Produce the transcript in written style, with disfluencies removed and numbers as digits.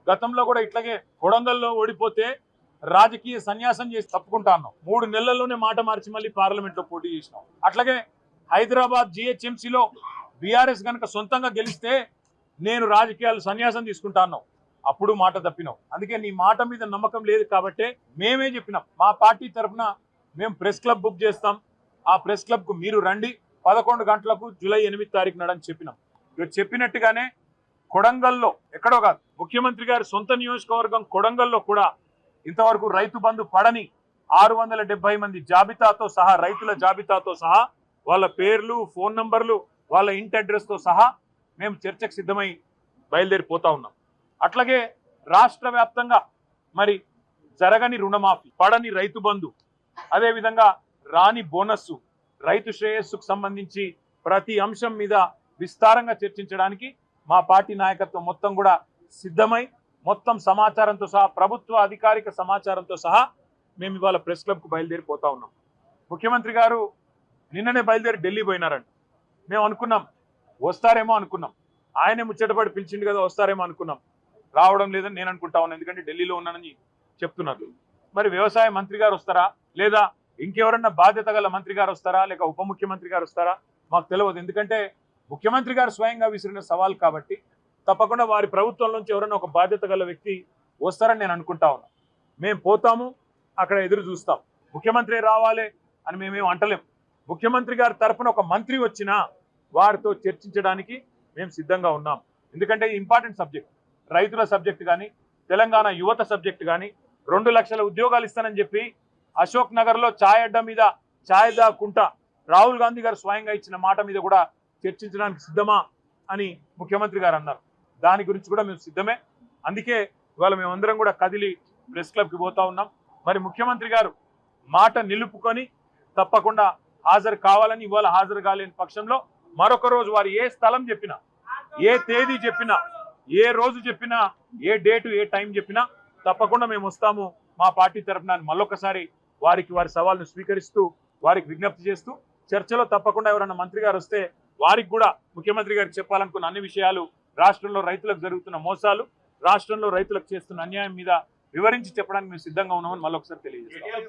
గతంలో కూడా ఇట్లాగే కొడంగల్లో ఓడిపోతే రాజకీయ సన్యాసం చేసి తప్పుకుంటా అన్నాం. 3 నెలల్లోనే మాట మార్చి మళ్ళీ పార్లమెంట్లో పోటీ చేసినాం. అట్లాగే హైదరాబాద్ జిహెచ్ఎంసీలో బీఆర్ఎస్ కనుక సొంతంగా గెలిస్తే నేను రాజకీయాలు సన్యాసం తీసుకుంటా అన్నాం. అప్పుడు మాట తప్పినాం. అందుకే నీ మాట మీద నమ్మకం లేదు కాబట్టే మేమే చెప్పినాం, మా పార్టీ తరఫున మేము ప్రెస్ క్లబ్ బుక్ చేస్తాం, ఆ ప్రెస్ క్లబ్కు మీరు రండి 11 గంటలకు జూలై 8 తారీఖు నాడని చెప్పినాం. ఇక చెప్పినట్టుగానే కొడంగల్లో ఎక్కడో కాదు, ముఖ్యమంత్రి గారి సొంత నియోజకవర్గం కొడంగల్లో కూడా ఇంతవరకు రైతు బంధు పడని 670 మంది జాబితాతో సహా, రైతుల జాబితాతో సహా, వాళ్ళ పేర్లు, ఫోన్ నంబర్లు, వాళ్ళ ఇంటి అడ్రస్తో సహా మేము చర్చకు సిద్ధమై బయలుదేరిపోతా ఉన్నాం. అట్లాగే రాష్ట్ర వ్యాప్తంగా మరి జరగని రుణమాఫీ, పడని రైతు బంధు, అదేవిధంగా రాని బోనస్సు, రైతు శ్రేయస్సుకు సంబంధించి ప్రతి అంశం మీద విస్తారంగా చర్చించడానికి మా పార్టీ నాయకత్వం మొత్తం కూడా సిద్ధమై మొత్తం సమాచారంతో సహా, ప్రభుత్వ అధికారిక సమాచారంతో సహా మేము ఇవాళ ప్రెస్ క్లబ్కు బయలుదేరిపోతా ఉన్నాం. ముఖ్యమంత్రి గారు నిన్ననే బయలుదేరి ఢిల్లీ పోయినారంట. మేము అనుకున్నాం వస్తారేమో అనుకున్నాం, ఆయనే ముచ్చటపడి పిలిచిండు కదా వస్తారేమో అనుకున్నాం. రావడం లేదని నేను అనుకుంటా ఉన్నాను, ఎందుకంటే ఢిల్లీలో ఉన్నానని చెప్తున్నారు. మరి వ్యవసాయ మంత్రి గారు వస్తారా, లేదా ఇంకెవరన్నా బాధ్యత గల మంత్రి గారు వస్తారా, లేక ఉప ముఖ్యమంత్రి గారు వస్తారా మాకు తెలియదు. ఎందుకంటే ముఖ్యమంత్రి గారు స్వయంగా విసిరిన సవాల్ కాబట్టి తప్పకుండా వారి ప్రభుత్వం నుంచి ఎవరైనా ఒక బాధ్యత గల వ్యక్తి వస్తారని నేను అనుకుంటా ఉన్నా. మేము పోతాము, అక్కడ ఎదురు చూస్తాం. ముఖ్యమంత్రి రావాలి అని మేమేం అంటలేం. ముఖ్యమంత్రి గారి తరఫున ఒక మంత్రి వచ్చినా వారితో చర్చించడానికి మేము సిద్ధంగా ఉన్నాం. ఎందుకంటే ఇంపార్టెంట్ సబ్జెక్ట్, రైతుల సబ్జెక్ట్ కానీ, తెలంగాణ యువత సబ్జెక్ట్ కానీ, 2 లక్షల ఉద్యోగాలు ఇస్తానని చెప్పి అశోక్ నగర్లో ఛాయ్ అడ్డా మీద ఛాయ్ దాక్కుంటా రాహుల్ గాంధీ గారు స్వయంగా ఇచ్చిన మాట మీద కూడా చర్చించడానికి సిద్ధమా అని ముఖ్యమంత్రి గారు అన్నారు. దాని గురించి కూడా మేము సిద్ధమే. అందుకే ఇవాళ మేమందరం కూడా కదిలి ప్రెస్ క్లబ్కి పోతా ఉన్నాం. మరి ముఖ్యమంత్రి గారు మాట నిలుపుకొని తప్పకుండా హాజరు కావాలని, ఇవాళ హాజరు కాలేని పక్షంలో మరొక రోజు వారు ఏ స్థలం చెప్పినా, ఏ తేదీ చెప్పినా, ఏ రోజు చెప్పినా, ఏ డేటు ఏ టైం చెప్పినా తప్పకుండా మేము వస్తాము మా పార్టీ తరఫున మళ్ళొకసారి వారి సవాల్ను స్వీకరిస్తూ వారికి విజ్ఞప్తి చేస్తూ, చర్చలో తప్పకుండా ఎవరైనా మంత్రి గారు వస్తే వారికి కూడా ముఖ్యమంత్రి గారికి చెప్పాలనుకున్న అన్ని విషయాలు, రాష్ట్రంలో రైతులకు జరుగుతున్న మోసాలు, రాష్ట్రంలో రైతులకు చేస్తున్న అన్యాయం మీద వివరించి చెప్పడానికి మేము సిద్ధంగా ఉన్నామని మళ్ళొకసారి తెలియజేస్తాం.